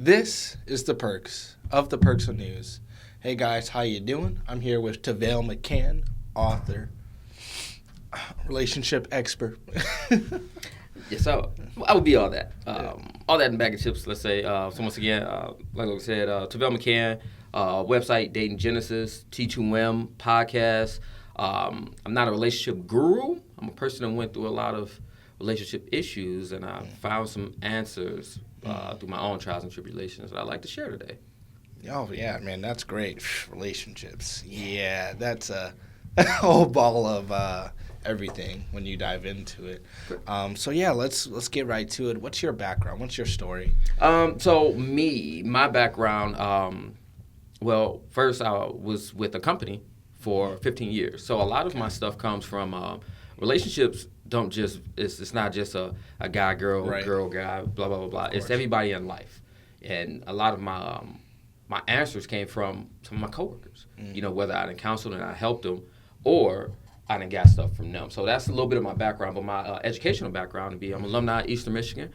This is the Perks of the Perks of News. Hey guys, how you doing? I'm here with Tavale McCann, author, relationship expert. Yeah, so I would be all that. All that in a bag of chips, let's say. So once again, like Logan said, Tavale McCann, website, Dating Genesis, T2M, podcast. I'm not a relationship guru. I'm a person that went through a lot of relationship issues, and I found some answers through my own trials and tribulations that I'd like to share today. Oh, yeah, man, that's great. Relationships. Yeah, that's a whole ball of everything when you dive into it. So, yeah, let's get right to it. What's your background? What's your story? So, my background, well, first I was with a company for 15 years. So, a lot of my stuff comes from relationships. It's not just a guy, girl, right. Girl, guy, blah, blah, blah, blah. It's everybody in life. And a lot of my answers came from some of my coworkers, whether I done counseled and I helped them or I done got stuff from them. So that's a little bit of my background, but my educational background would be I'm alumni at Eastern Michigan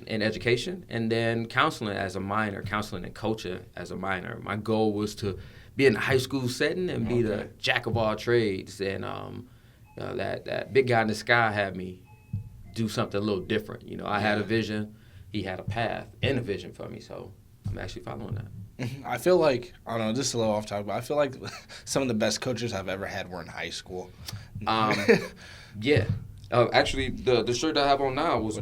in education, and then counseling as a minor, counseling and coaching as a minor. My goal was to be in a high school setting and be the jack of all trades, and that big guy in the sky had me do something a little different. I had a vision, he had a path and a vision for me, so I'm actually following that. I feel like, I don't know, this is a little off topic, but I feel like some of the best coaches I've ever had were in high school. Yeah. Actually, the shirt I have on now was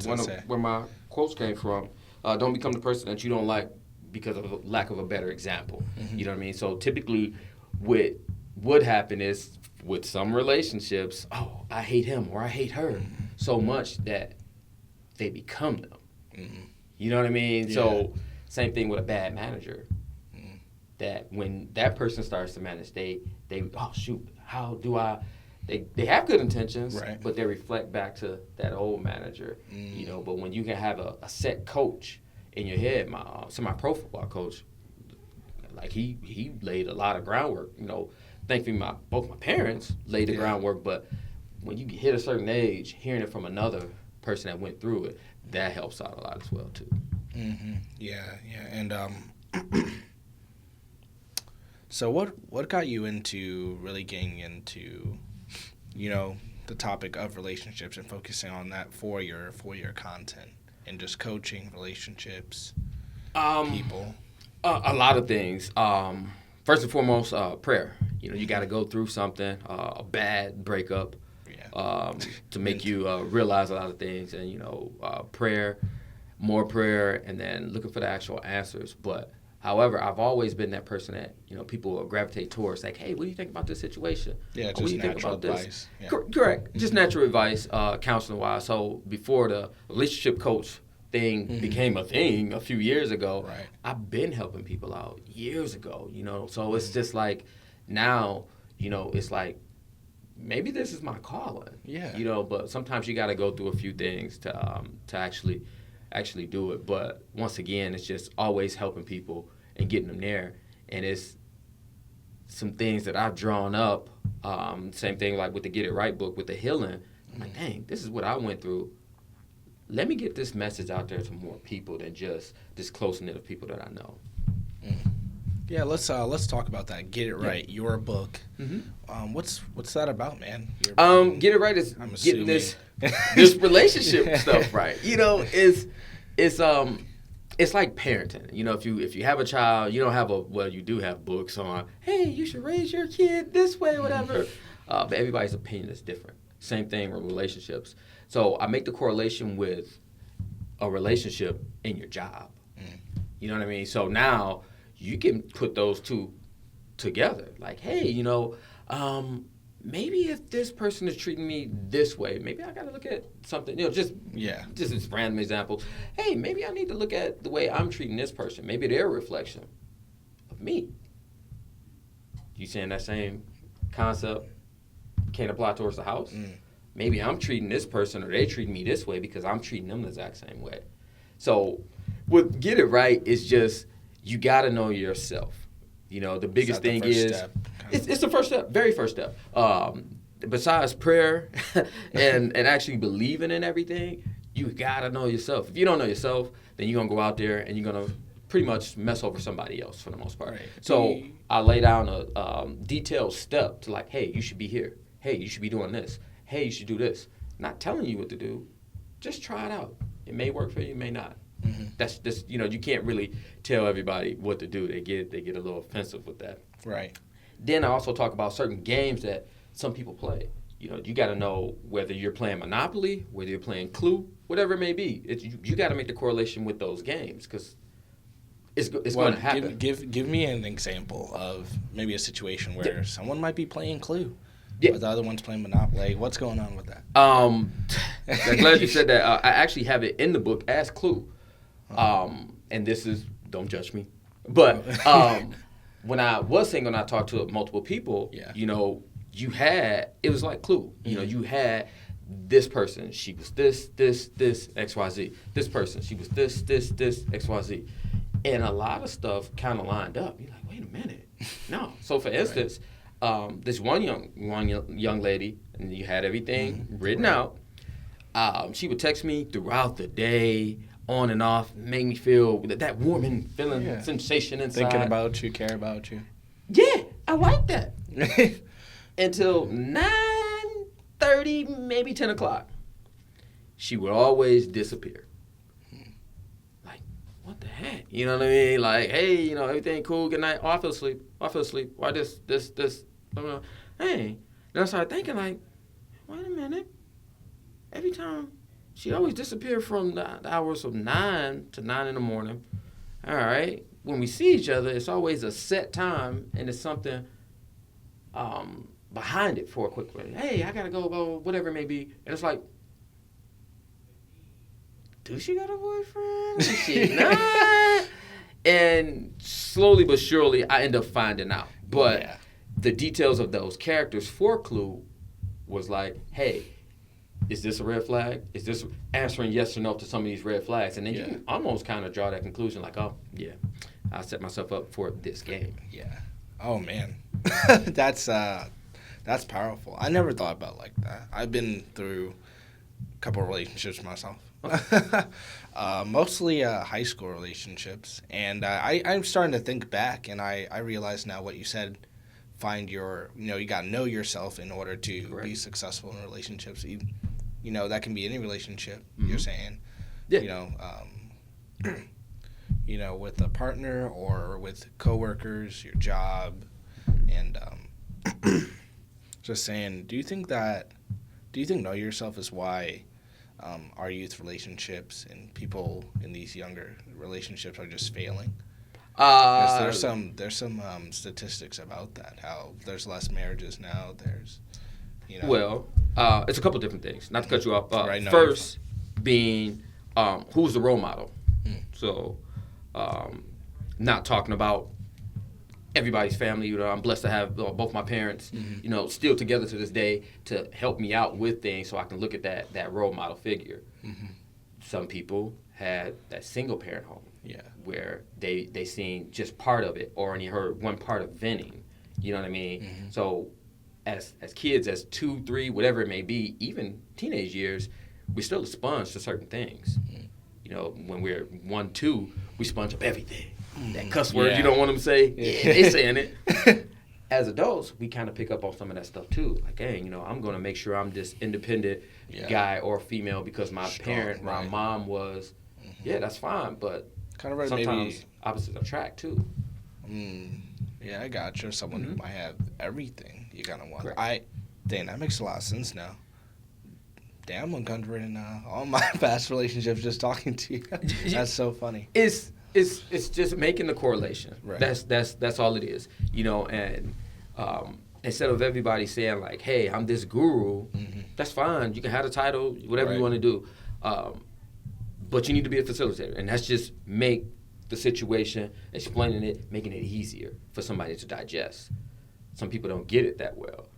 where my quotes came from. Don't become the person that you don't like because of a lack of a better example. Mm-hmm. You know what I mean? So typically what would happen is with some relationships, I hate him or I hate her so much that they become them. Mm-hmm. You know what I mean? Yeah. So same thing with a bad manager. That when that person starts to manage, they how do I? They have good intentions, right, but they reflect back to that old manager. But when you can have a set coach in your head, my pro football coach, like he laid a lot of groundwork. Thankfully both my parents laid the groundwork, but when you hit a certain age, hearing it from another person that went through it, that helps out a lot as well too. Mm-hmm. Yeah, and so what got you into really getting into, the topic of relationships and focusing on that for your content and just coaching relationships, people? A lot of things. First and foremost, prayer. You got to go through something, a bad breakup, to make you realize a lot of things, and prayer, more prayer, and then looking for the actual answers. But however, I've always been that person that, people will gravitate towards, like, hey, what do you think about this situation? Yeah, what just do you think natural about advice. This? Yeah. Correct. Just natural advice, counseling-wise. So before the relationship coach thing became a thing a few years ago, right, I've been helping people out years ago, So it's just like now, it's like maybe this is my calling. Yeah. But sometimes you got to go through a few things to actually do it. But once again, it's just always helping people and getting them there. And it's some things that I've drawn up. Same thing like with the Get It Right book, with the healing. I'm like, dang, this is what I went through. Let me get this message out there to more people than just this close knit of people that I know. Yeah, let's talk about that. Get It Right, your book. Mm-hmm. What's that about, man? Get It Right is getting this relationship stuff right. It's like parenting. If you have a child, you don't have you do have books on, hey, you should raise your kid this way, whatever. But everybody's opinion is different. Same thing with relationships. So I make the correlation with a relationship in your job. You know what I mean? So now you can put those two together. Like, hey, maybe if this person is treating me this way, maybe I got to look at something, just this random example. Hey, maybe I need to look at the way I'm treating this person. Maybe they're a reflection of me. You saying that same concept can't apply towards the house? Maybe I'm treating this person or they treating me this way because I'm treating them the exact same way. So what Get It Right is just, you got to know yourself. The biggest thing is, it's the first step, very first step. Besides prayer and actually believing in everything, You got to know yourself. If you don't know yourself, then you're going to go out there and you're going to pretty much mess over somebody else for the most part. Right. So I lay down a detailed step to like, hey, you should be here. Hey, you should be doing this. Hey, you should do this. Not telling you what to do. Just try it out. It may work for you, it may not. Mm-hmm. That's just, you can't really tell everybody what to do. They get a little offensive with that. Right. Then I also talk about certain games that some people play. You got to know whether you're playing Monopoly, whether you're playing Clue, whatever it may be. You got to make the correlation with those games because it's going to happen. Give me an example of maybe a situation where someone might be playing Clue, but the other one's playing Monopoly. What's going on with that? I'm glad you said that. I actually have it in the book as Clue, and this is, don't judge me, but when I talked to multiple people, it was like Clue. You had this person, she was this, XYZ. This person, she was this, XYZ. And a lot of stuff kind of lined up. You're like, wait a minute. No. So, for instance, this one young lady, and you had everything written out. She would text me throughout the day, on and off, make me feel that warming feeling, sensation inside. Thinking about you, care about you. Yeah, I like that. Until 9:30, maybe 10 o'clock. She would always disappear. Like, what the heck? You know what I mean? Like, hey, everything cool, good night. Oh, I feel asleep. Why this? Hey. Then I started thinking, like, wait a minute. Every time, she always disappeared from the hours of 9 to 9 in the morning. All right. When we see each other, it's always a set time, and it's something behind it for a quick minute. Hey, I got to go, whatever it may be. And it's like, do she got a boyfriend? Does she not? And slowly but surely, I end up finding out. But the details of those characters for Clue was like, hey, is this a red flag? Is this answering yes or no to some of these red flags? And then you can almost kind of draw that conclusion like, oh, yeah, I set myself up for this game. Yeah. Oh, man. That's powerful. I never thought about it like that. I've been through a couple of relationships myself. Mostly high school relationships. And I'm starting to think back, and I realize now what you said. Find your, you got to know yourself in order to be successful in relationships. That can be any relationship, you're saying. Yeah. With a partner or with coworkers, your job. And just saying, do you think know yourself is why our youth relationships and people in these younger relationships are just failing? There's some statistics about that, how there's less marriages now. There's, Well, it's a couple different things. Not to cut you off. First, being who's the role model. So, not talking about everybody's family. I'm blessed to have both my parents, still together to this day to help me out with things, so I can look at that role model figure. Some people had that single parent home. Yeah, where they seen just part of it or only heard one part of venting. You know what I mean? So as kids, as 2, 3, whatever it may be, even teenage years, we're still a sponge to certain things. When we're 1, 2, we sponge up everything. That cuss word you don't want them to say, they saying it. As adults, we kind of pick up on some of that stuff too. Like, hey, I'm going to make sure I'm this independent guy or female because my my mom was. Yeah, that's fine, but kind of sometimes maybe opposites attract too. Yeah, I gotcha. Someone who might have everything you kind of want. Dang, that makes a lot of sense now. Damn, I'm uncovering all my past relationships just talking to you. That's so funny. It's just making the correlation. Right. That's all it is. And instead of everybody saying like, hey, I'm this guru, that's fine. You can have the title, whatever you want to do. But you need to be a facilitator, and that's just make the situation, explaining it, making it easier for somebody to digest. Some people don't get it that well,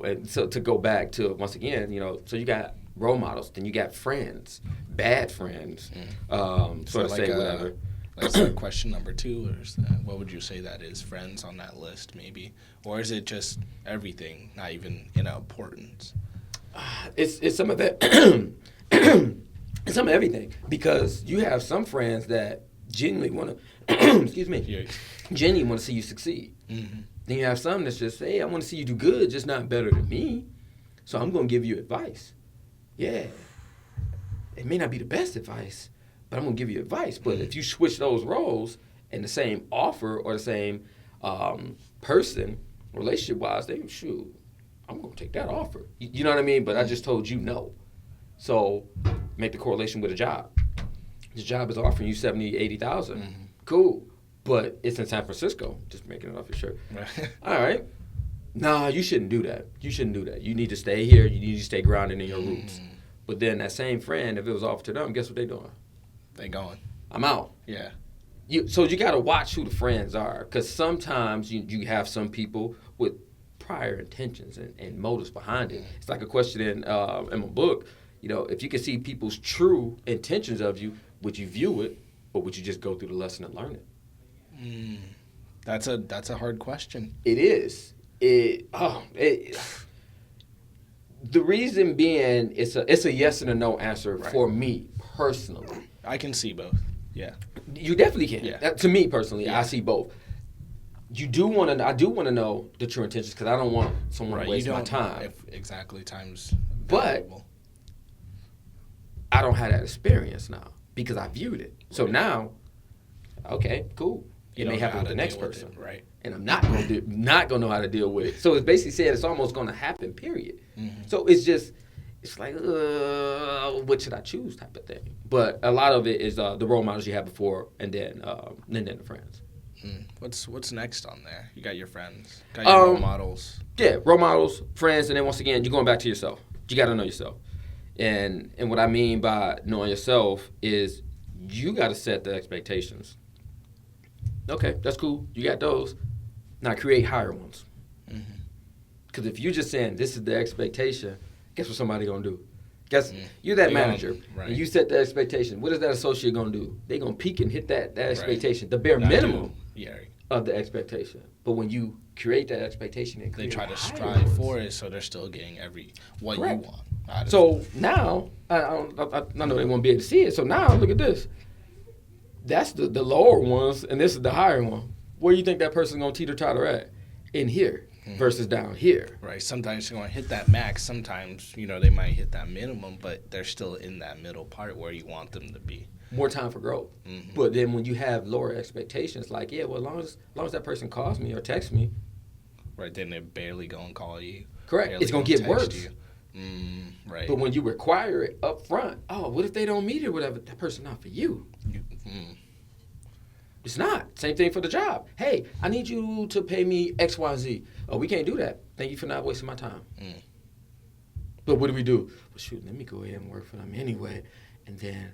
and so to go back to, once again, so you got role models, then you got friends, bad friends, whatever. That's like question number 2, or is that, what would you say that is, friends on that list maybe? Or is it just everything, not even, importance? It's some of that. Some of everything, because you have some friends that genuinely want to, excuse me, genuinely want to see you succeed. Mm-hmm. Then you have some that's just, hey, I want to see you do good, just not better than me. So I'm going to give you advice. Yeah. It may not be the best advice, but I'm going to give you advice. But if you switch those roles and the same offer or the same person, relationship-wise, they shoot, I'm going to take that offer. You know what I mean? But I just told you no. So make the correlation with a job. This job is offering you $70,000, $80,000. Mm-hmm. Cool. But it's in San Francisco. Just making it off your shirt. Right. All right. Nah, you shouldn't do that. You shouldn't do that. You need to stay here. You need to stay grounded in your roots. But then that same friend, if it was offered to them, guess what they doing? They going. I'm out. Yeah. So you got to watch who the friends are, because sometimes you have some people with prior intentions and motives behind it. It's like a question in my book. You know, if you can see people's true intentions of you, would you view it, or would you just go through the lesson and learn it? That's a hard question. It is. The reason being, it's a yes and a no answer for me personally. I can see both. Yeah. You definitely can. Yeah. To me personally, I see both. I do want to know the true intentions, because I don't want someone to waste my time. Exactly, time's valuable. But I don't have that experience now because I viewed it. So now, okay, cool. It may happen with the next person, right? And I'm not gonna know how to deal with it. So it's basically saying it's almost gonna happen. Period. Mm-hmm. So it's like, what should I choose, type of thing. But a lot of it is the role models you had before, and then the friends. What's next on there? You got your friends, got your role models. Yeah, role models, friends, and then once again, you're going back to yourself. You got to know yourself. And what I mean by knowing yourself is you got to set the expectations. Okay, that's cool. You got those. Now create higher ones. Because if you're just saying this is the expectation, guess what somebody going to do? Guess you're that manager, and you set the expectation. What is that associate going to do? They're going to peak and hit that expectation, the bare minimum of the expectation. But when you create that expectation, they try to strive for it, so they're still getting what you want. So now, I know they won't be able to see it. So now, look at this. That's the lower ones, and this is the higher one. Where do you think that person's going to teeter-totter at? In here versus down here. Right. Sometimes they're going to hit that max. Sometimes, they might hit that minimum, but they're still in that middle part where you want them to be. More time for growth. Mm-hmm. But then when you have lower expectations, like, as long as that person calls me or texts me. Right. Then they're barely going to call you. Correct. It's going to get worse. Right. But when you require it up front, what if they don't meet it or whatever? That person not for you. It's not. Same thing for the job. Hey, I need you to pay me X, Y, Z. Oh, we can't do that. Thank you for not wasting my time. But what do we do? Well, shoot, let me go ahead and work for them anyway. And then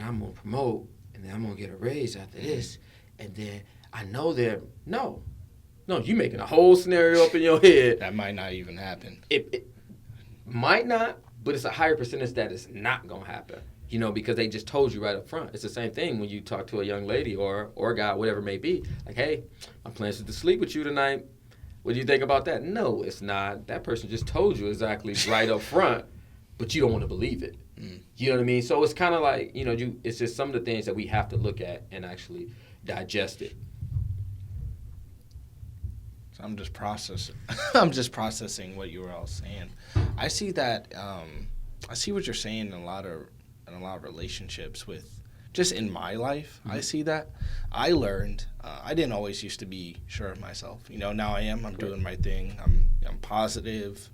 I'm going to promote. And then I'm going to get a raise after this. And then I know they're... No, you're making a whole scenario up in your head. That might not even happen. It might not, but it's a higher percentage that it's not going to happen. Because they just told you right up front. It's the same thing when you talk to a young lady or a guy, whatever it may be. Like, hey, my plans is to sleep with you tonight. What do you think about that? No, it's not. That person just told you exactly right up front, but you don't want to believe it. You know what I mean? So it's kind of like, it's just some of the things that we have to look at and actually digest it. So I'm just processing what you were all saying. I see that. I see what you're saying in a lot of relationships with, just in my life, I see that. I learned, I didn't always used to be sure of myself. Now I am. I'm doing my thing. I'm positive.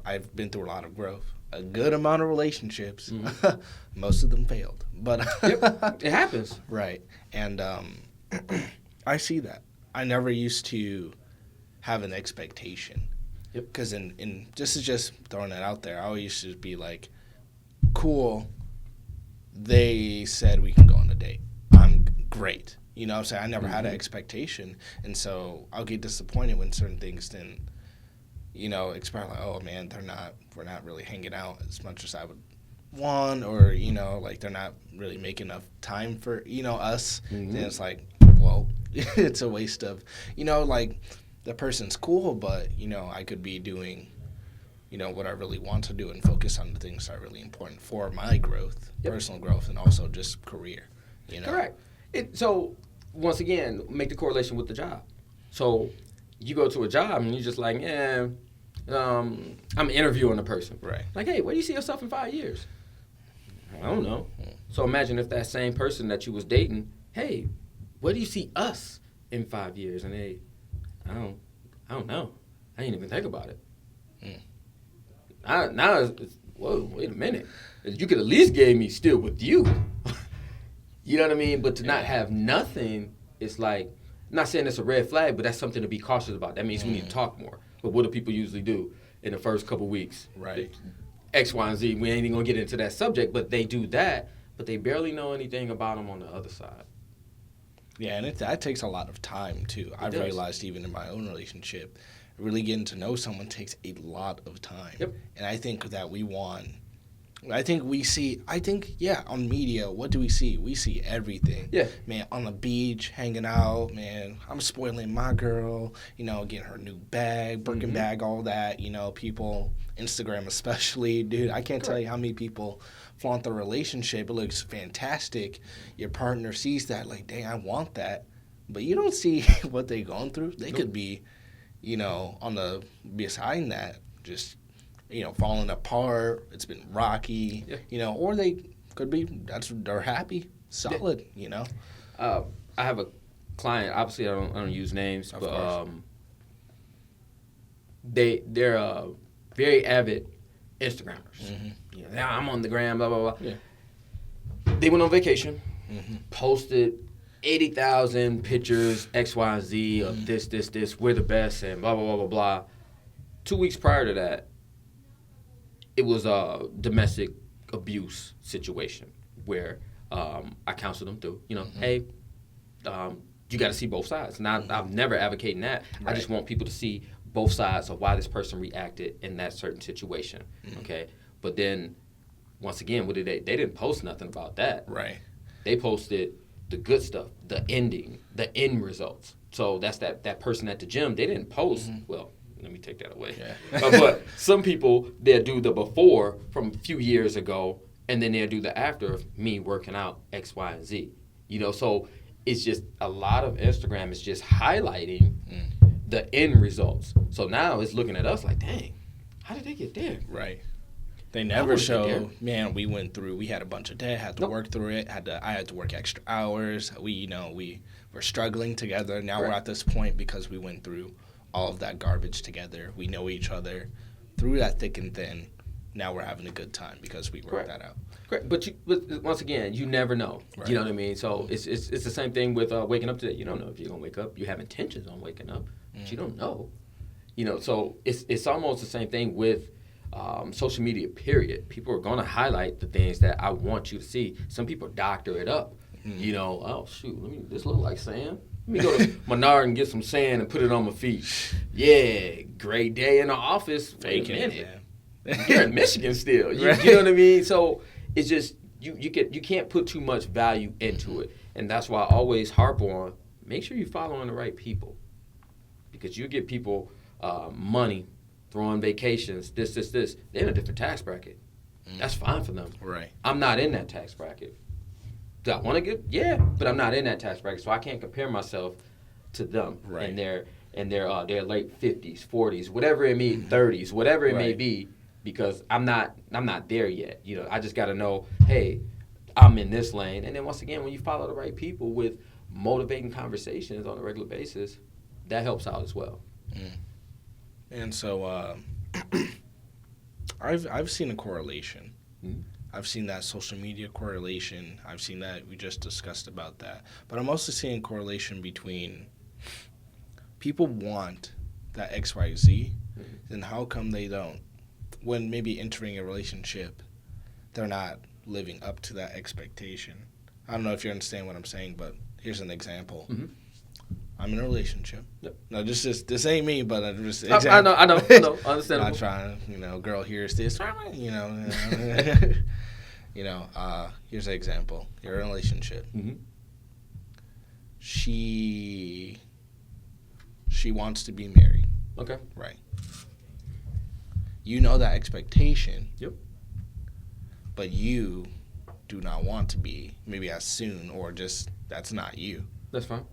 I've been through a lot of growth. A good amount of relationships. Most of them failed. But it happens. Right. And I see that. I never used to have an expectation. Yep. Because just throwing that out there, I always used to be like, cool, they said we can go on a date. I'm great. What I'm saying? I never had an expectation. And so I'll get disappointed when certain things didn't, expire. Like, oh, man, we're not really hanging out as much as I would want. Or, like they're not really making enough time for, us. Then it's like, well, it's a waste of, like the person's cool, but, I could be doing what I really want to do and focus on the things that are really important for my growth, personal growth, and also just career. Correct. So once again, make the correlation with the job. So you go to a job and you're just like, I'm interviewing a person. Right. Like, hey, where do you see yourself in 5 years? I don't know. So imagine if that same person that you was dating, hey, where do you see us in 5 years? And they, I don't know. I didn't even think about it. Now it's, whoa, wait a minute. You could at least gave me still with you. You know what I mean? But to not have nothing, it's like, I'm not saying it's a red flag, but that's something to be cautious about. That means we need to talk more. But what do people usually do in the first couple weeks? Right. X, Y, and Z. We ain't even going to get into that subject, but they do that, but they barely know anything about them on the other side. Yeah, and that takes a lot of time, too. I've realized even in my own relationship, really getting to know someone takes a lot of time. Yep. And I think that on media, what do we see? We see everything. Yeah. Man, on the beach, hanging out, man, I'm spoiling my girl, getting her new bag, Birkin bag, all that, people, Instagram especially. Dude, I can't tell you how many people flaunt the relationship. It looks fantastic. Your partner sees that, like, dang, I want that. But you don't see what they're going through. They could be, behind that, just falling apart. It's been rocky, or they could be, they're happy, solid, I have a client, obviously I don't use names, but they're very avid Instagrammers. I'm on the gram, blah, blah, blah. Yeah. They went on vacation, posted 80,000 pictures, X, Y, and Z of this, we're the best, and blah, blah, blah, blah, blah. 2 weeks prior to that, it was a domestic abuse situation where I counseled them through. Hey, you got to see both sides. Now, I'm never advocating that. Right. I just want people to see both sides of why this person reacted in that certain situation. Okay, but then once again, what did they? They didn't post nothing about that. Right. They posted the good stuff, the ending, the end results. So that's that person at the gym. They didn't post well. Let me take that away. Yeah. But some people, they'll do the before from a few years ago, and then they'll do the after of me working out X, Y, and Z. So it's just a lot of Instagram is just highlighting the end results. So now it's looking at us like, dang, how did they get there? Right. They never show, man, we had a bunch of debt, had to work through it, I had to work extra hours. We were struggling together. Now we're at this point because we went through all of that garbage together. We know each other through that thick and thin. Now we're having a good time because we worked that out. Correct. But once again, you never know. Right. You know what I mean? So it's the same thing with waking up today. You don't know if you're going to wake up. You have intentions on waking up, but you don't know. So it's almost the same thing with social media, period. People are going to highlight the things that I want you to see. Some people doctor it up. Oh, shoot, this look like sand. Let me go to Menard and get some sand and put it on my feet. Yeah, great day in the office. Faking it, man. You're in Michigan still. You know what I mean? So it's just you can't put too much value into it, and that's why I always harp on make sure you're following the right people, because you get people money, throwing vacations, this. They're in a different tax bracket. That's fine for them. Right. I'm not in that tax bracket. Do I want to get? Yeah, but I'm not in that tax bracket, so I can't compare myself to them in their late 50s, 40s, whatever it may be, 30s, whatever it may be, because I'm not there yet. I just got to know, hey, I'm in this lane. And then once again, when you follow the right people with motivating conversations on a regular basis, that helps out as well. And so I've seen a correlation. I've seen that social media correlation. I've seen that. We just discussed about that. But I'm also seeing a correlation between people want that X, Y, Z, then how come they don't? When maybe entering a relationship, they're not living up to that expectation. I don't know if you understand what I'm saying, but here's an example. I'm in a relationship. Yep. No, this ain't me, but I'm just example. I know. Understandable. I'm not trying, girl, here's this, here's an example. You're in a relationship. She wants to be married. Okay. Right. You know that expectation. Yep. But you do not want to be maybe as soon, or just that's not you. That's fine.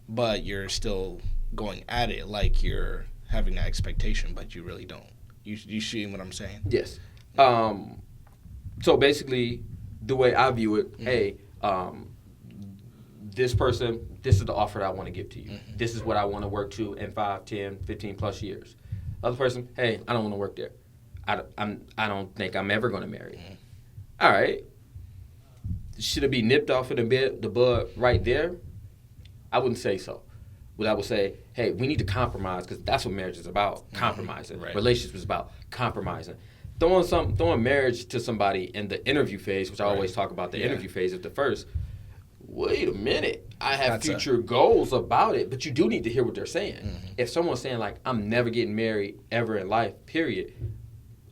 But you're still going at it like you're having that expectation, but you really don't. You see what I'm saying? Yes. So basically, the way I view it, hey, this person, this is the offer that I want to give to you. Mm-hmm. This is what I want to work to in 5, 10, 15 plus years. Other person, hey, I don't want to work there. I don't think I'm ever going to marry. Mm-hmm. All right. Should it be nipped off in the bud right there? I wouldn't say so. But I would say, hey, we need to compromise, because that's what marriage is about, compromising. Right. Relationships is about compromising. Throwing marriage to somebody in the interview phase, which I always talk about the interview phase at the first. Wait a minute. I have future goals about it, but you do need to hear what they're saying. Mm-hmm. If someone's saying, like, I'm never getting married ever in life, period,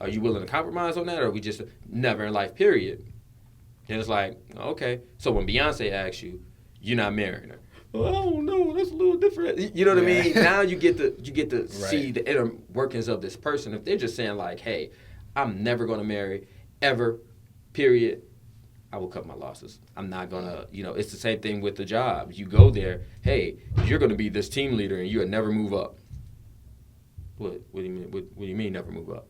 are you willing to compromise on that, or are we just never in life, period? And it's like, okay. So when Beyonce asks you, you're not marrying her. Well, I don't know. That's a little different. You know what I mean? Now you get to see the inner workings of this person. If they're just saying, like, hey, I'm never going to marry ever, period, I will cut my losses. I'm not going to, it's the same thing with the job. You go there, hey, you're going to be this team leader and you'll never move up. What do you mean? What do you mean never move up?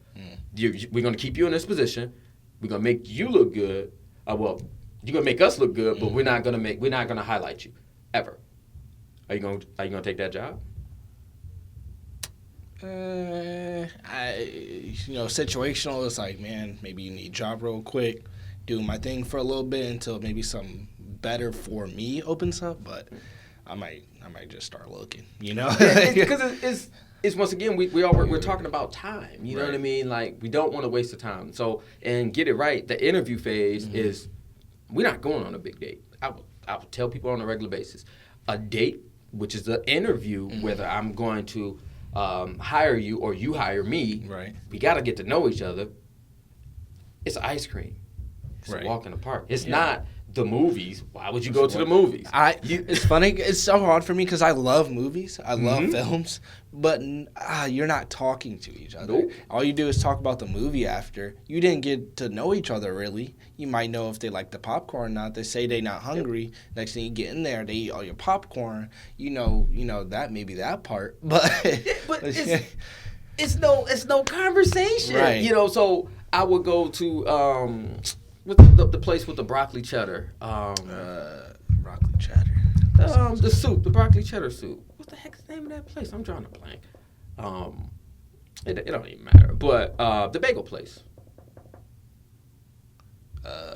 We're going to keep you in this position. We're going to make you look good. You're going to make us look good, but we're not going to highlight you ever. Are you going to take that job? Situational. It's like, man, maybe you need a job real quick, do my thing for a little bit until maybe something better for me opens up. But I might just start looking, because it's once again we're talking about time. You know what I mean? Like, we don't want to waste the time. So, and get it right. The interview phase is, we're not going on a big date. I would tell people on a regular basis, a date, which is the interview, whether I'm going to hire you or you hire me. Right. We got to get to know each other. It's ice cream. It's a walk in the park. It's not the movies. Why would you go to the movies? It's funny. It's so hard for me because I love movies. I love films. But you're not talking to each other. Nope. All you do is talk about the movie after. You didn't get to know each other, really. You might know if they like the popcorn or not. They say they're not hungry. Yep. Next thing you get in there, they eat all your popcorn. You know that, maybe that part. But it's no conversation. Right. So I would go to the place with the broccoli cheddar. Broccoli cheddar. The soup, the broccoli cheddar soup. What the heck is the name of that place? I'm drawing a blank. It don't even matter. But the bagel place.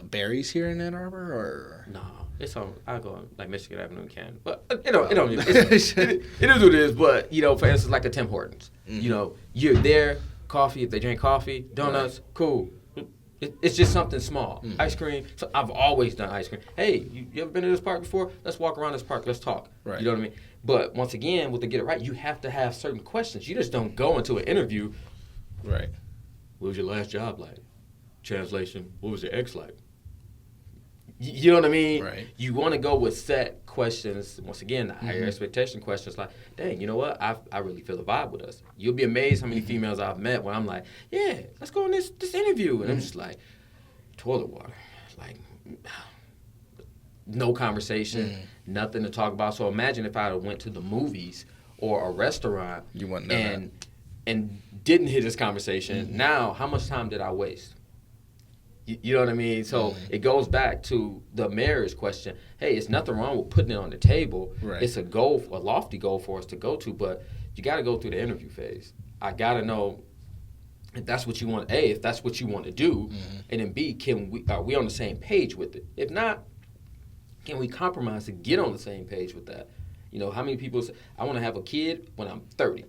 Barry's here in Ann Arbor, or no? It's on. I go on like Michigan Avenue in Canton, but it don't. It is what it is. But for instance, like a Tim Hortons. You're there. Coffee. If they drink coffee, donuts, cool. It's just something small. Ice cream. So I've always done ice cream. Hey, you ever been to this park before? Let's walk around this park. Let's talk. Right. You know what I mean? But once again, with the get it right, you have to have certain questions. You just don't go into an interview. Right. What was your last job like? Translation. What was your ex like? You know what I mean? Right. You want to go with set questions. Once again, the higher expectation questions like, dang, you know what? I really feel the vibe with us. You'll be amazed how many females I've met where I'm like, yeah, let's go on this interview. And I'm just like, toilet water. Like, no conversation, nothing to talk about. So imagine if I went to the movies or a restaurant and didn't hear this conversation. Now, how much time did I waste? You know what I mean? So it goes back to the marriage question. Hey, it's nothing wrong with putting it on the table. Right. It's a lofty goal for us to go to, but you got to go through the interview phase. I got to know if that's what you want. A, if that's what you want to do, and then B, are we on the same page with it? If not, can we compromise to get on the same page with that? How many people say, I want to have a kid when I'm 30.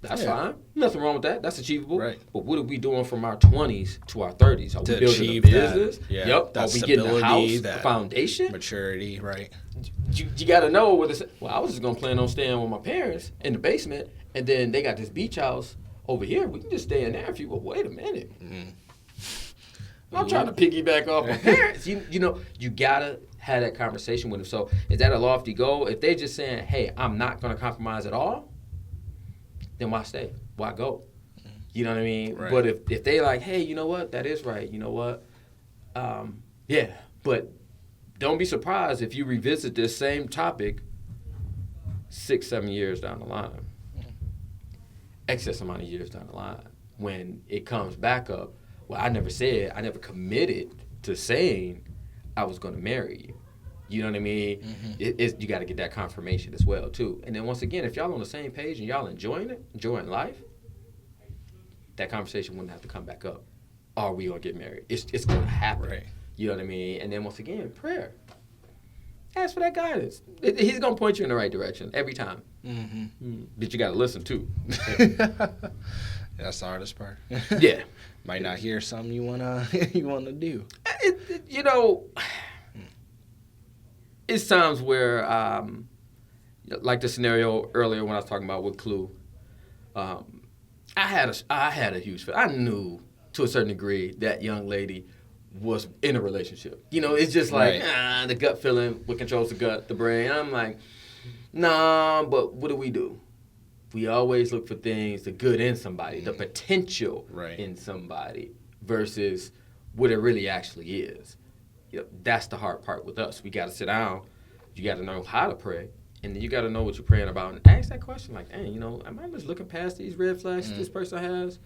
That's fine. Nothing wrong with that. That's achievable. Right. But what are we doing from our 20s to our 30s? Are we building a business? That, yep. Are we getting a house, a foundation? Maturity, right. You got to know whether I was just going to plan on staying with my parents in the basement, and then they got this beach house over here. We can just stay in there if you go, wait a minute. I'm trying to piggyback off my parents. You got to have that conversation with them. So is that a lofty goal? If they're just saying, hey, I'm not going to compromise at all, then why stay? Why go? You know what I mean? Right. But if they like, hey, you know what? That is right. You know what? Yeah. But don't be surprised if you revisit this same topic 6-7 years down the line. Excess amount of years down the line. When it comes back up, well, I never committed to saying I was going to marry you. You know what I mean? Mm-hmm. You got to get that confirmation as well, too. And then once again, if y'all on the same page and y'all enjoying life, that conversation wouldn't have to come back up. Are we going to get married? It's going to happen. Right. You know what I mean? And then once again, prayer. Ask for that guidance. He's going to point you in the right direction every time. Mm-hmm. But you got to listen, too. That's the hardest part. Yeah. Might not hear something you wanna do. You know, it's times where, like the scenario earlier when I was talking about with Clue, I had a huge feeling. I knew to a certain degree that young lady was in a relationship. You know, it's just like the gut feeling. What controls the gut, the brain. I'm like, nah. But what do? We always look for things, the good in somebody, the potential in somebody, versus what it really actually is. You know, that's the hard part with us. We got to sit down. You got to know how to pray, and then you got to know what you're praying about, and ask that question like, "Dang, you know, am I just looking past these red flags this person has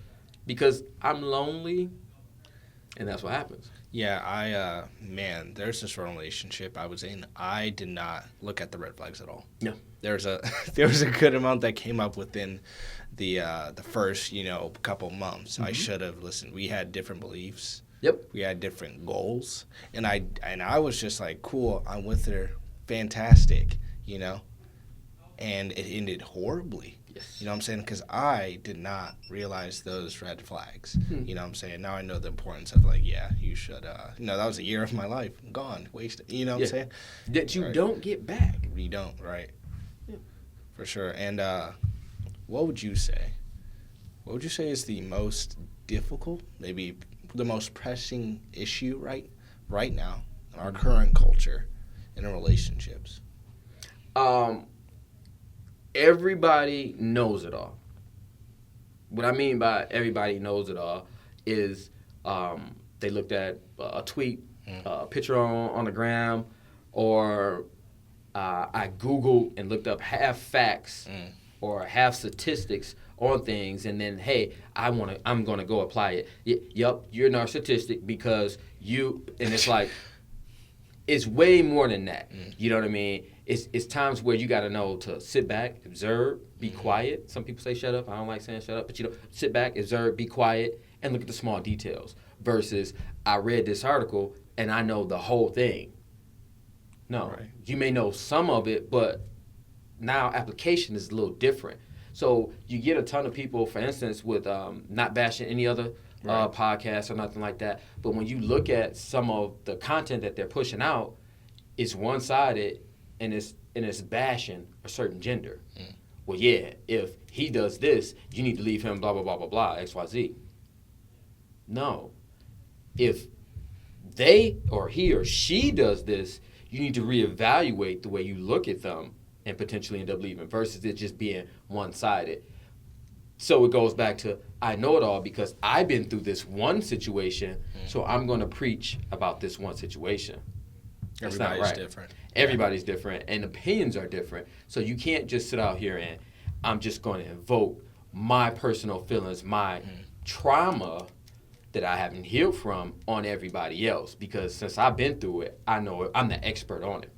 because I'm lonely?" And that's what happens. Yeah, there's this relationship I was in. I did not look at the red flags at all. No. There was a good amount that came up within the first, couple months. Mm-hmm. I should have listened. We had different beliefs. Yep. We had different goals. And I was just like, cool, I'm with her. Fantastic, And it ended horribly. Yes. You know what I'm saying? Because I did not realize those red flags. You know what I'm saying? Now I know the importance of, like, yeah, you should, that was a year of my life. Gone. Wasted. You know what I'm saying? That you don't get back. You don't, right. Yeah. For sure. And what would you say? What would you say is the most difficult, maybe the most pressing issue right now in our current culture in relationships? Everybody knows it all. What I mean by everybody knows it all is they looked at a tweet, a picture on the gram, or I Googled and looked up half facts or half statistics on things, and then, hey, I'm gonna go apply it. Yep, you're narcissistic because you, and it's like, it's way more than that. You know what I mean? It's times where you got to know to sit back, observe, be quiet. Some people say shut up. I don't like saying shut up, but sit back, observe, be quiet, and look at the small details. Versus, I read this article and I know the whole thing. No, you may know some of it, but now application is a little different. So you get a ton of people, for instance, with not bashing any other podcasts or nothing like that. But when you look at some of the content that they're pushing out, it's one-sided and it's bashing a certain gender. Well, yeah, if he does this, you need to leave him, blah, blah, blah, blah, blah, XYZ. No. If they or he or she does this, you need to reevaluate the way you look at them and potentially end up leaving versus it just being one-sided. So it goes back to, I know it all because I've been through this one situation, so I'm going to preach about this one situation. That's Everybody's different. Everybody's different, and opinions are different. So you can't just sit out here and I'm just going to invoke my personal feelings, my trauma that I haven't healed from on everybody else. Because since I've been through it, I know it. I'm the expert on it.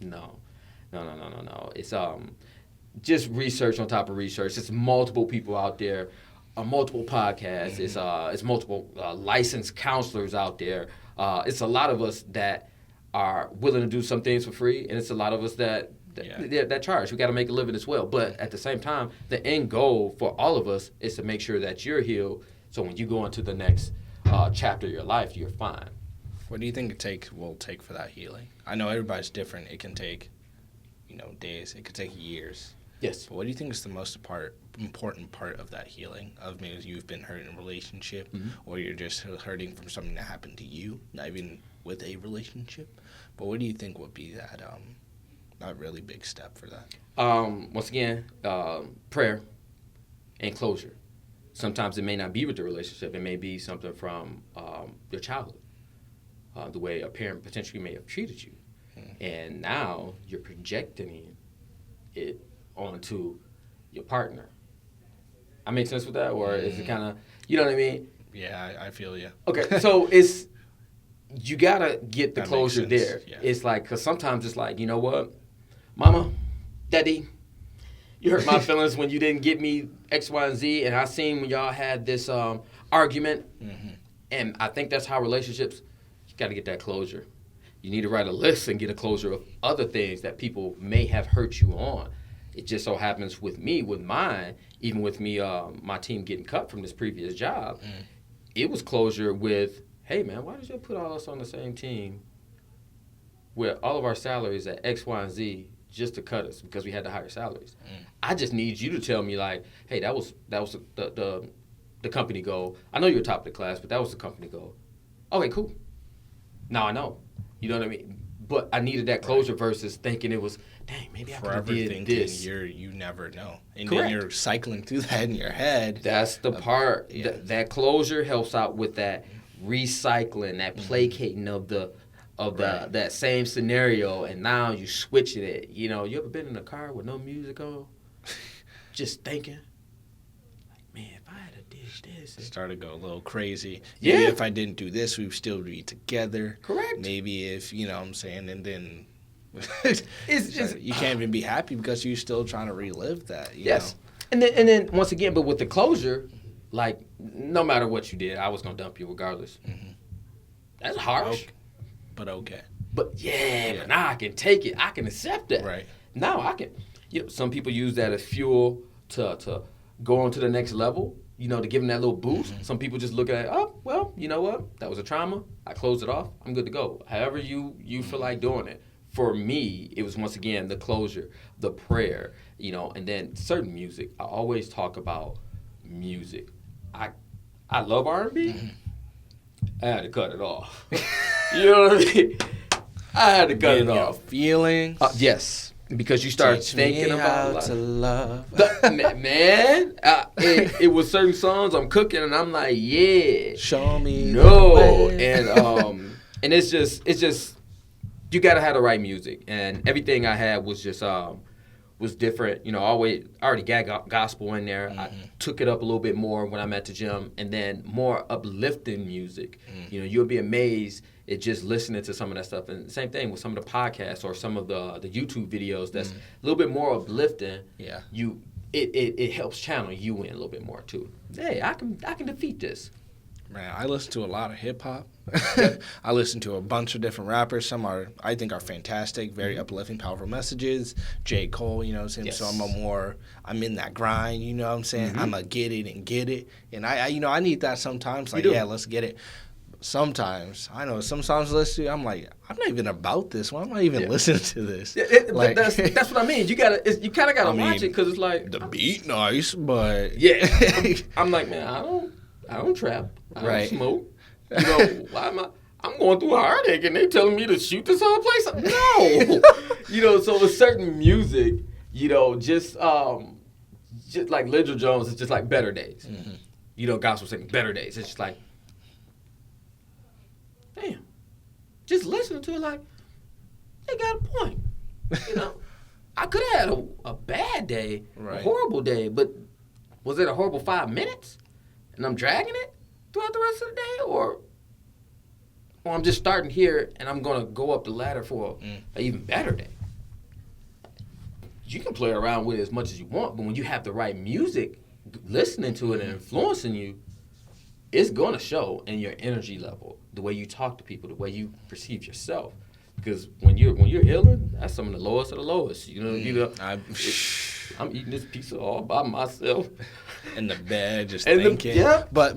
No. It's just research on top of research. It's multiple people out there, multiple podcasts. It's multiple licensed counselors out there. It's a lot of us that are willing to do some things for free, and it's a lot of us that charge. We got to make a living as well. But at the same time, the end goal for all of us is to make sure that you're healed, so when you go into the next chapter of your life, you're fine. What do you think will take for that healing? I know everybody's different. It can take, days. It could take years. Yes. But what do you think is the most important part of that healing? Of maybe you've been hurt in a relationship, or you're just hurting from something that happened to you, not even with a relationship. But what do you think would be that really big step for that? Once again, prayer and closure. Sometimes it may not be with the relationship. It may be something from your childhood, the way a parent potentially may have treated you. And now you're projecting it onto your partner. I make sense with that? Or is it kind of, you know what I mean? Yeah, I feel you. Okay, so you got to get the closure there. Yeah. It's like, because sometimes it's like, you know what? Mama, Daddy, you hurt my feelings when you didn't get me X, Y, and Z, and I seen when y'all had this argument, and I think that's how relationships, you got to get that closure. You need to write a list and get a closure of other things that people may have hurt you on. It just so happens with mine, even with me, my team getting cut from this previous job, it was closure with, hey, man, why did you put all us on the same team where all of our salaries at X, Y, and Z just to cut us because we had the higher salaries? I just need you to tell me, like, hey, that was the company goal. I know you're top of the class, but that was the company goal. Okay, cool. Now I know. You know what I mean? But I needed that closure versus thinking it was, dang, maybe I could have did this. You never know. And Correct. then you're cycling through that in your head. That's the part. Yeah. That closure helps out with that recycling, that placating of that same scenario, and now you switching it. You know, you ever been in a car with no music on? Just thinking, like, man, if I had did this. Started to go a little crazy. Maybe if I didn't do this, we'd still be together. Correct. Maybe if, you know what I'm saying, and then you can't even be happy because you're still trying to relive that. You know? And then once again, but with the closure, like, no matter what you did, I was going to dump you regardless. That's harsh. But okay. But but now I can take it. I can accept it. Right. Now I can. You know, some people use that as fuel to go on to the next level, you know, to give them that little boost. Some people just look at it, oh, well, you know what? That was a trauma. I closed it off. I'm good to go. However you feel like doing it. For me, it was, once again, the closure, the prayer, you know, and then certain music. I always talk about music. I love R&B. I had to cut it off. You know what I mean? I had to cut it off. Feelings. Yes. Because you start thinking about to love. Man, it was certain songs I'm cooking and I'm like, yeah. Show me no. the way. And it's just you gotta have the right music. And everything I had was just was different. You know, I already got gospel in there. I took it up a little bit more when I'm at the gym, and then more uplifting music. You know, you'll be amazed at just listening to some of that stuff. And same thing with some of the podcasts or some of the YouTube videos that's a little bit more uplifting. Yeah. It helps channel you in a little bit more too. Hey, I can defeat this. Man, I listen to a lot of hip hop. I listen to a bunch of different rappers. Some I think are fantastic, very uplifting, powerful messages. J. Cole, you know what I'm saying? Yes. So I'm in that grind, you know what I'm saying? I'm going to get it and get it. And I need that sometimes. Like, let's get it. Sometimes, I know some songs I listen to, I'm like, I'm not even about this. Why am I even listening to this? But that's what I mean. You kind of gotta watch it because it's like the beat nice, but I'm like, man, I don't trap. I right. don't smoke. You know, why am I'm going through a heartache and they telling me to shoot this whole place up? No. You know, so with certain music, you know, just like Lidger Jones, it's just like Better Days. You know, gospel singing Better Days. It's just like, damn. Just listening to it like, they got a point. You know, I could have had a bad day, a horrible day, but was it a horrible 5 minutes? And I'm dragging it throughout the rest of the day? Or I'm just starting here and I'm going to go up the ladder for an even better day? You can play around with it as much as you want, but when you have the right music, listening to it and influencing you, it's going to show in your energy level, the way you talk to people, the way you perceive yourself. Because when you're healing, that's some of the lowest of the lowest. You know, I'm eating this pizza all by myself. In the bed, just thinking. But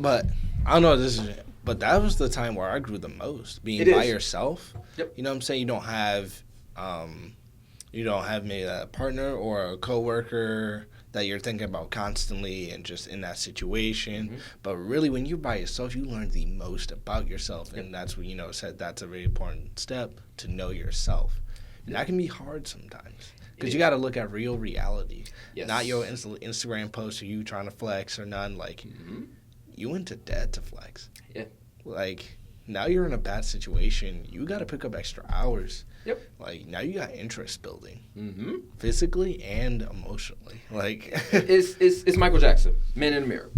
I don't know but that was the time where I grew the most. Being by yourself. Yep. You know what I'm saying? You don't have maybe a partner or a coworker that you're thinking about constantly and just in that situation. But really, when you're by yourself, you learn the most about yourself. And that's what, said that's a very important step, to know yourself. And that can be hard sometimes. Because you got to look at real reality. Yes. Not your Instagram post or you trying to flex or none. Like, you went to debt to flex. Yeah. Like, now you're in a bad situation. You got to pick up extra hours. Yep. Like, now you got interest building. Physically and emotionally. Like, it's Michael Jackson, Man in the Mirror.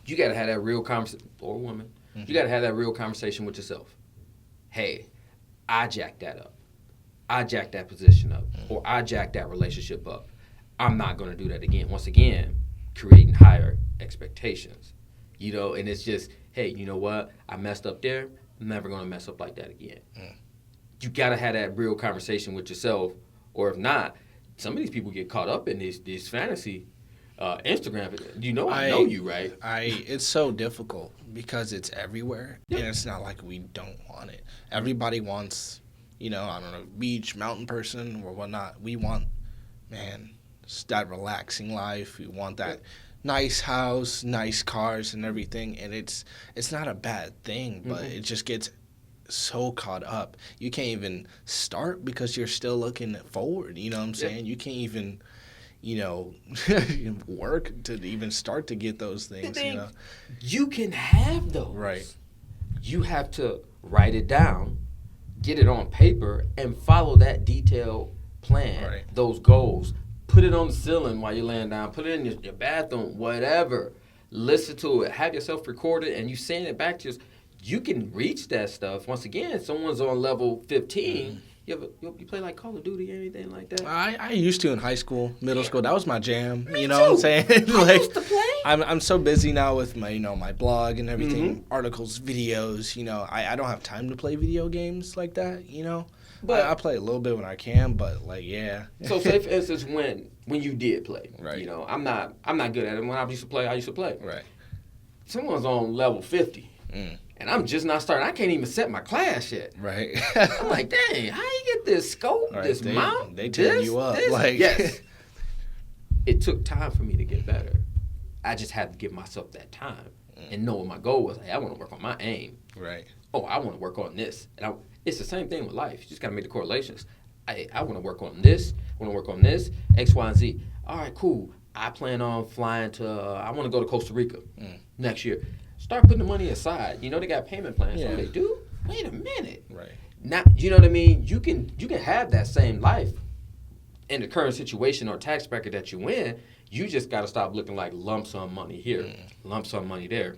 You got to have that real conversation, or woman. You got to have that real conversation with yourself. Hey, I jacked that up. I jacked that position up. Or I jacked that relationship up. I'm not going to do that again. Once again, creating higher expectations. You know, and it's just, hey, you know what? I messed up there. I'm never going to mess up like that again. You got to have that real conversation with yourself. Or if not, some of these people get caught up in this fantasy Instagram. You know, I know you, right? It's so difficult because it's everywhere, and it's not like we don't want it. Everybody wants, you know, I don't know, beach, mountain person or whatnot. We want, man, that relaxing life. We want that nice house, nice cars, and everything. And it's not a bad thing, but it just gets so caught up. You can't even start because you're still looking forward. You know what I'm saying? You can't even, you know, work to even start to get those things, you know. You can have those. Right. You have to write it down, get it on paper, and follow that detailed plan, those goals. Put it on the ceiling while you're laying down. Put it in your bathroom, whatever. Listen to it. Have yourself record it, and you send it back to yourself. You can reach that stuff. Once again, someone's on level 15. You play like Call of Duty or anything like that? I used to in high school, middle school. That was my jam. Me you know too. what I'm saying? I used to play. I'm so busy now with my my blog and everything, articles, videos. You know, I don't have time to play video games like that. You know, but I play a little bit when I can. But like, So say for instance, when you did play, right? You know, I'm not good at it. When I used to play, Right. Someone's on level 50. And I'm just not starting. I can't even set my class yet. Right. I'm like, dang, how you get this scope, this mount? They tear you up. Yes. It took time for me to get better. I just had to give myself that time and know what my goal was. Hey, I want to work on my aim. Right. Oh, I want to work on this. And it's the same thing with life. You just got to make the correlations. I want to work on this. I want to work on this, X, Y, and Z. All right, cool. I plan on flying to, I want to go to Costa Rica next year. Start putting the money aside. You know they got payment plans. Yeah. Oh, they do? Wait a minute. Right. Now, you know what I mean? You can have that same life in the current situation or tax bracket that you in. You just got to stop looking like lump sum money here, lump sum money there.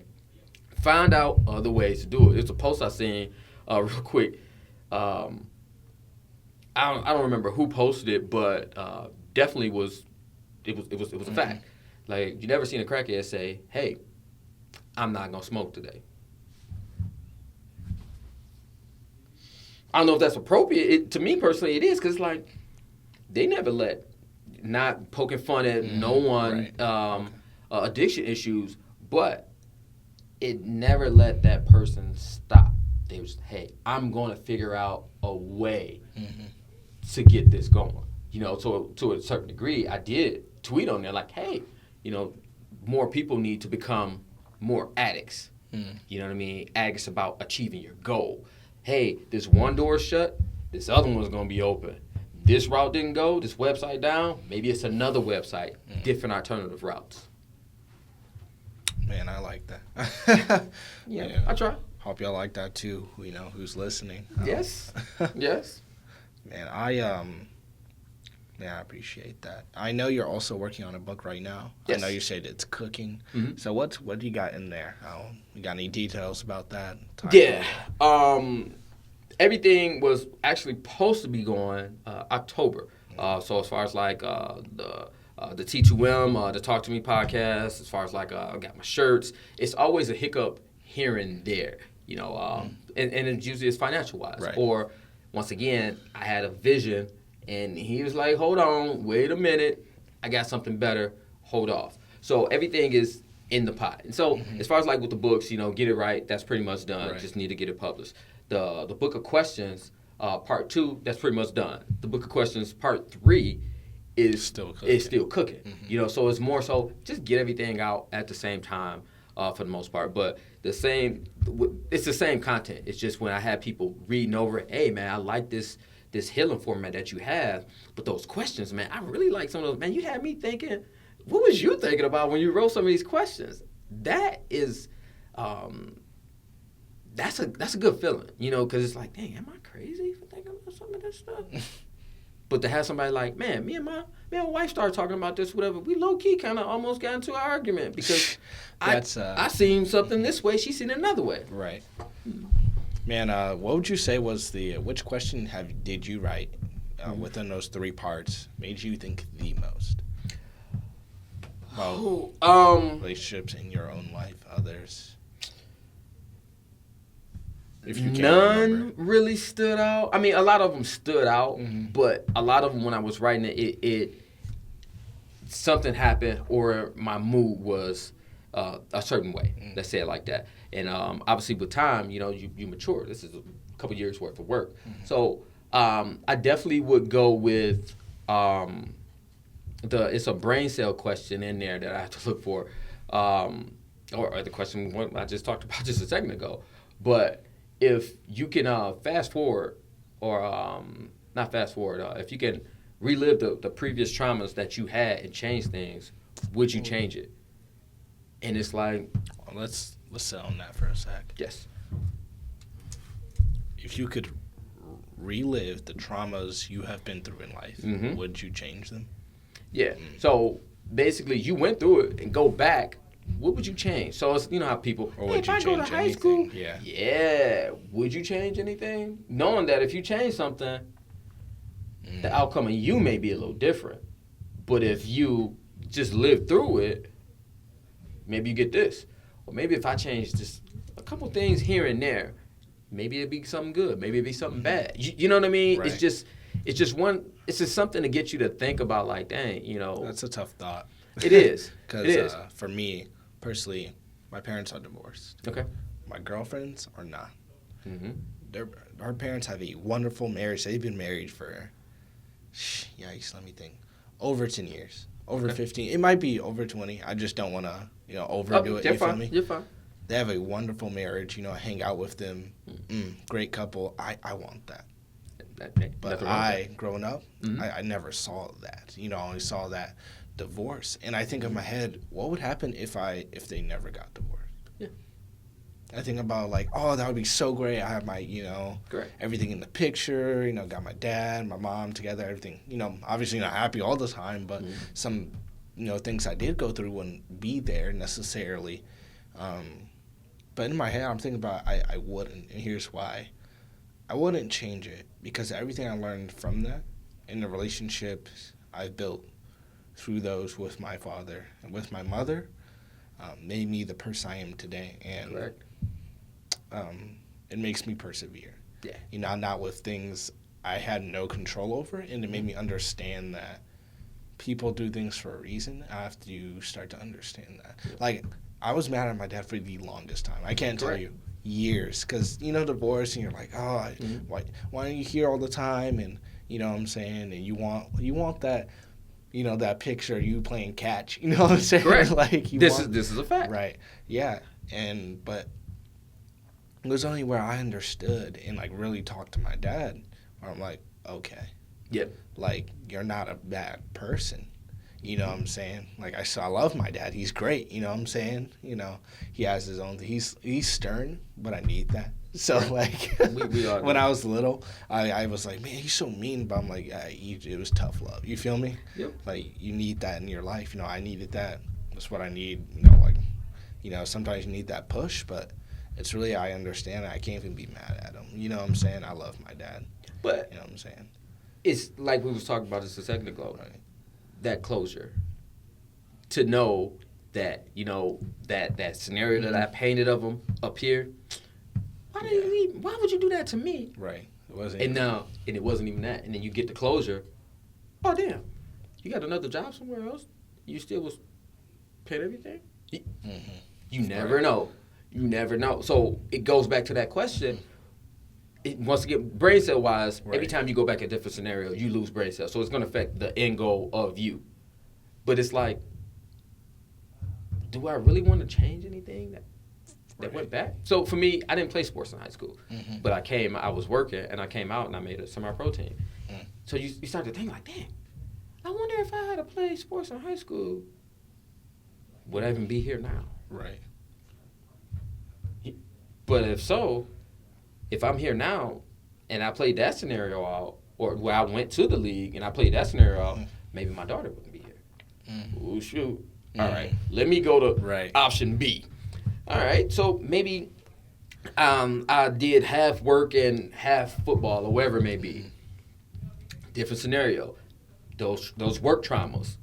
Find out other ways to do it. It's a post I seen real quick. I don't remember who posted it, but definitely it was a fact. Like, you never seen a crackhead say, "Hey, I'm not going to smoke today." I don't know if that's appropriate. To me personally, it is, because like, they never let, not poking fun at no one, addiction issues, but it never let that person stop. They was, hey, I'm going to figure out a way to get this going. You know, to a certain degree, I did tweet on there like, hey, you know, more people need to become more addicts. You know what I mean? Addicts about achieving your goal. Hey, this one door is shut, this other one's going to be open. This route didn't go, this website down, maybe it's another website, different alternative routes. Man, I like that. Yeah, I try. Hope y'all like that too, you know, who's listening. Yes. Yes. Man, I appreciate that. I know you're also working on a book right now. Yes. I know you said it's cooking. So what do you got in there? You got any details about that? Everything was actually supposed to be going October. So as far as like the T2M, the Talk to Me podcast, as far as like I got my shirts, it's always a hiccup here and there, you know, and it's usually it's financial wise. Right. Or once again, I had a vision and he was like, hold on, wait a minute, I got something better, hold off. So everything is in the pot. And so as far as like with the books, you know, get it right, that's pretty much done. Just need to get it published. The book of questions, part 2, that's pretty much done. The book of questions, part 3, is still cooking. You know, so it's more so just get everything out at the same time for the most part. But it's the same content. It's just when I have people reading over it, hey man, I like this this healing format that you have. But those questions, man, I really like some of those. Man, you had me thinking, what was you thinking about when you wrote some of these questions? That is, that's a good feeling, you know, because it's like, dang, am I crazy for thinking about some of this stuff? But to have somebody like, man, me and my wife started talking about this, whatever, we low-key kind of almost got into an argument because I seen something this way, she seen it another way. Right. Man, what would you say was which question did you write within those 3 parts made you think the most? Relationships in your own life, others. If you none really stood out. I mean, a lot of them stood out, but a lot of them when I was writing it something happened or my mood was a certain way. Let's say it like that. And obviously with time, you know, you mature. This is a couple years worth of work. So I definitely would go with it's a brain cell question in there that I have to look for, or the question I just talked about just a second ago. But if you can fast forward, or not fast forward, if you can relive the previous traumas that you had and change things, would you change it? And it's like, well, let's sit on that for a sec. Yes. If you could relive the traumas you have been through in life, would you change them? Yeah. So basically, you went through it and go back. What would you change? So it's, you know how people, or would hey, you if I go to high school, yeah. Would you change anything? Knowing that if you change something, the outcome of you may be a little different. But if you just live through it, maybe you get this. Or maybe if I change just a couple things here and there, maybe it'd be something good. Maybe it'd be something bad. You know what I mean? Right. It's just something to get you to think about, like, dang, you know. That's a tough thought. It is. Because for me, personally, my parents are divorced. Okay. My girlfriends are not. Our parents have a wonderful marriage. They've been married for, yikes, let me think, over 10 years. Over 15. It might be over 20. I just don't want to, overdo it. You feel me? You're fine. They have a wonderful marriage. I hang out with them. Great couple. I want that. But growing up, I never saw that. I only saw that divorce. And I think in my head, what would happen if they never got divorced? Yeah. I think about like, oh, that would be so great. I have my, everything in the picture, got my dad, my mom together, everything. Obviously not happy all the time, but some, things I did go through wouldn't be there necessarily. But in my head, I'm thinking about I wouldn't, and here's why. I wouldn't change it because everything I learned from that and the relationships I've built through those with my father and with my mother made me the person I am today. And it makes me persevere. Yeah. Not with things I had no control over, and it made me understand that people do things for a reason. I have to start to understand that. Yeah. Like, I was mad at my dad for the longest time. I can't tell you. Years. Because, divorce, and you're like, oh, why are you here all the time? And, you know what I'm saying? And you want that, that picture of you playing catch. You know what I'm saying? Correct. Like, this is a fact. Right. Yeah. But it was only where I understood and, like, really talked to my dad where I'm like, okay. Yep. Like, you're not a bad person. You know what I'm saying? Like, I love my dad. He's great. You know what I'm saying? He has his own thing. He's stern, but I need that. So, like, when I was little, I was like, man, he's so mean. But I'm like, it was tough love. You feel me? Yep. Like, you need that in your life. I needed that. That's what I need. Sometimes you need that push, but it's really, I understand. I can't even be mad at him. You know what I'm saying? I love my dad. But, you know what I'm saying? It's like we was talking about just a second ago. Right. That closure, to know that that scenario that I painted of him up here. Why would you do that to me? Right. It wasn't. And it wasn't even that. And then you get the closure. Oh damn, you got another job somewhere else. You still was paying everything. You never know. You never know. So it goes back to that question. Once again, brain cell wise, every time you go back a different scenario, you lose brain cells. So it's going to affect the end goal of you. But it's like, do I really want to change anything? that went back. So for me, I didn't play sports in high school, but I was working, and I came out and I made a semi-pro team. So you start to think like, dang, I wonder if I had to play sports in high school, would I even be here now? Right. But if so, if I'm here now and I played that scenario out, or where I went to the league and I played that scenario out, maybe my daughter wouldn't be here. Oh, shoot. All right. Let me go to option B. All right. So maybe I did half work and half football or whatever it may be. Different scenario. Those work traumas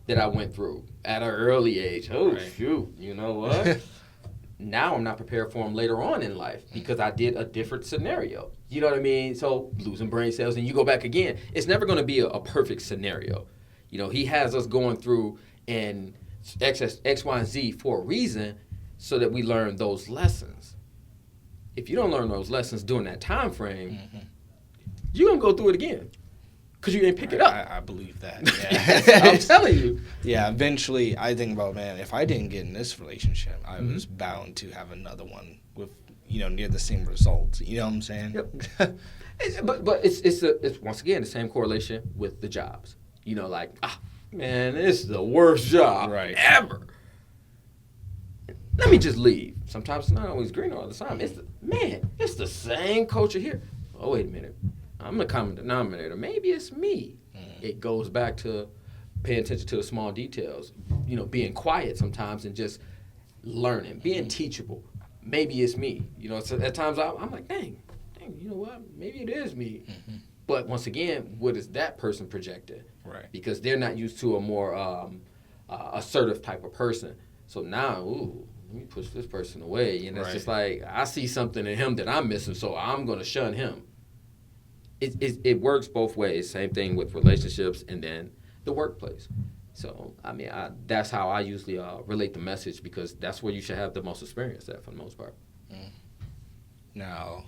that I went through at an early age. Oh, shoot. You know what? Now I'm not prepared for them later on in life because I did a different scenario. You know what I mean? So losing brain cells and you go back again. It's never going to be a perfect scenario. You know, he has us going through and X, Y, and Z for a reason so that we learn those lessons. If you don't learn those lessons during that time frame, you're going to go through it again because you didn't pick it up. I believe that. Yeah. I'm telling you. Yeah, eventually I think about, man, if I didn't get in this relationship, I was bound to have another one with, near the same results. You know what I'm saying? Yep. But it's once again the same correlation with the jobs. Man, this is the worst job ever. Let me just leave. Sometimes it's not always green all the time. It's the same culture here. Oh, wait a minute. I'm the common denominator. Maybe it's me. It goes back to paying attention to the small details. Being quiet sometimes and just learning, being teachable. Maybe it's me. So at times I'm like, dang, you know what? Maybe it is me. But once again, what is that person projecting? Right. Because they're not used to a more assertive type of person. So now, let me push this person away. And it's just like, I see something in him that I'm missing, so I'm going to shun him. It works both ways. Same thing with relationships and then the workplace. So, that's how I usually relate the message because that's where you should have the most experience at for the most part. Now,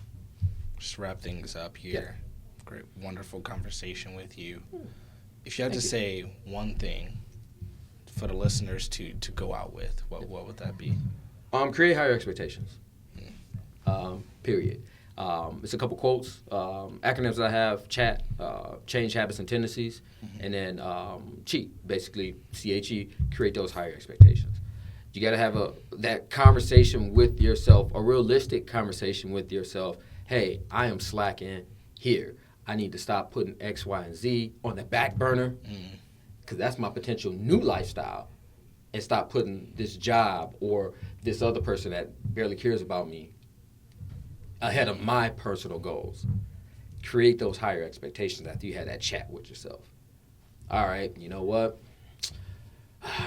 just wrap things up here. Yeah. Great, wonderful conversation with you. If you had to say one thing for the listeners to go out with, what would that be? Create higher expectations. Period. It's a couple quotes, acronyms that I have: CHAT, change habits and tendencies, and then CHEAT, basically CHE, create those higher expectations. You got to have that conversation with yourself, a realistic conversation with yourself. Hey, I am slacking here. I need to stop putting X, Y, and Z on the back burner because that's my potential new lifestyle, and stop putting this job or this other person that barely cares about me ahead of my personal goals. Create those higher expectations after you had that chat with yourself. All right, you know what?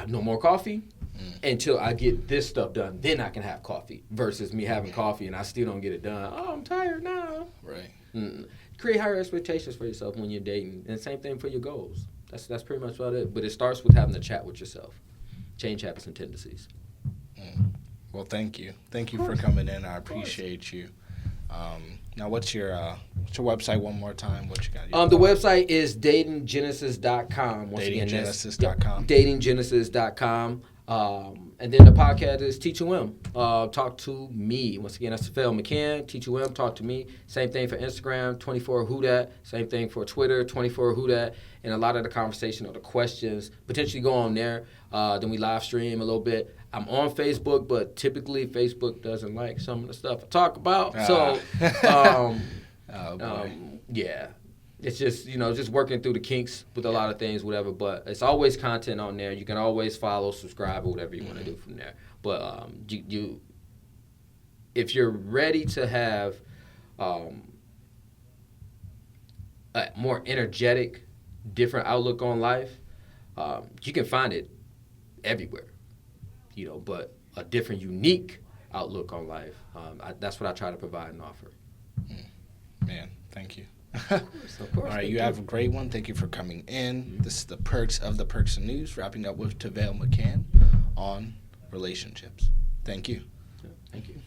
No more coffee until I get this stuff done. Then I can have coffee versus me having coffee and I still don't get it done. Oh, I'm tired now. Right. Create higher expectations for yourself when you're dating. And same thing for your goals. That's pretty much about it. But it starts with having a chat with yourself. Change habits and tendencies. Well, thank you. Thank you for coming in. I appreciate you. Now, what's your website one more time? What you got? The website is datinggenesis.com. Datinggenesis.com. Datinggenesis.com. And then the podcast is T2M. Talk to me. Once again, that's Phil McCann. T2M, talk to me. Same thing for Instagram, 24 Who Dat. Same thing for Twitter, 24 Who Dat. And a lot of the conversation or the questions potentially go on there. Then we live stream a little bit. I'm on Facebook, but typically Facebook doesn't like some of the stuff I talk about. So, yeah. It's just, just working through the kinks with a lot of things, whatever. But it's always content on there. You can always follow, subscribe, or whatever you want to do from there. But if you're ready to have a more energetic, different outlook on life, you can find it everywhere. But a different, unique outlook on life. That's what I try to provide and offer. Man, thank you. Of course. All right, you have a great one. Thank you for coming in. This is the Perks of the Perks of News, wrapping up with Tavale McCann on relationships. Thank you. Thank you.